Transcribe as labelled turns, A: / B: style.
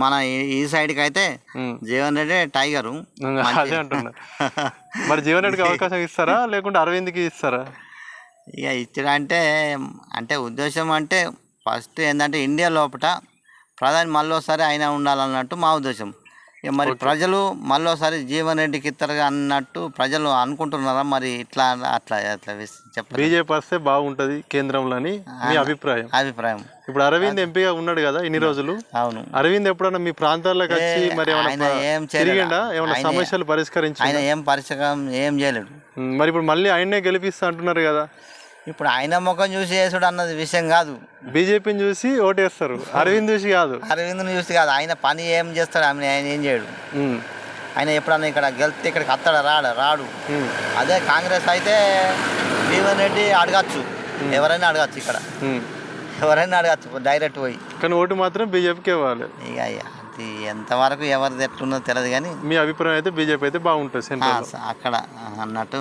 A: మన ఈ సైడ్కి అయితే జీవన్ రెడ్డి టైగరు.
B: అదే అంటున్నా. మరి జీవన్ రెడ్డికి అవకాశం ఇస్తారా లేకుంటే అరవింద్కి ఇస్తారా?
A: ఇక ఇచ్చడం అంటే ఉద్దేశం అంటే ఫస్ట్ ఏంటంటే ఇండియా లోపల ప్రధాని మళ్ళీసారి ఆయన ఉండాలన్నట్టు మా ఉద్దేశం. ఇక మరి ప్రజలు మళ్ళీసారి జీవన్ రెడ్డికి ఇస్తారు అన్నట్టు ప్రజలు అనుకుంటున్నారా? మరి ఇట్లా అట్లా అట్లా చెప్పండి.
B: బీజేపీ వస్తే బాగుంటుంది కేంద్రంలో అని మీ అభిప్రాయం. ఇప్పుడు అరవింద్ ఎంపీగా ఉన్నాడు కదా ఇన్ని రోజులు.
A: అవును.
B: అరవింద్ ఎప్పుడన్నా మీ ప్రాంతాల్లోకి వచ్చి మరి ఏమైనా సమస్యలు పరిష్కరించి
A: ఆయన ఏం చేయలేడు.
B: మరి ఇప్పుడు మళ్ళీ ఆయన్నే గెలిపిస్తా అంటున్నారు కదా.
A: ఇప్పుడు ఆయన ముఖం చూసి వేసుడు అన్నది విషయం కాదు.
B: బీజేపీని చూసి ఓటేస్తారు, అరవింద్ చూసి కాదు.
A: అరవింద్ని చూసి కాదు. ఆయన పని ఏం చేస్తాడు, ఆయన ఏం చేయడు. ఆయన ఎప్పుడన్నా ఇక్కడ గెలిస్తే ఇక్కడికి వస్తాడా? రాడు. అదే కాంగ్రెస్ అయితే జీవన్ రెడ్డి అడగచ్చు, ఎవరైనా అడగచ్చు, ఇక్కడ ఎవరైనా అడగచ్చు డైరెక్ట్ పోయి.
B: కానీ ఓటు మాత్రం బీజేపీకి ఇవ్వాలి.
A: ఇక అది ఎంతవరకు ఎవరిది ఎట్లున్నదో తెలియదు కానీ
B: మీ అభిప్రాయం అయితే బీజేపీ అయితే బాగుంటుంది
A: అక్కడ అన్నట్టు.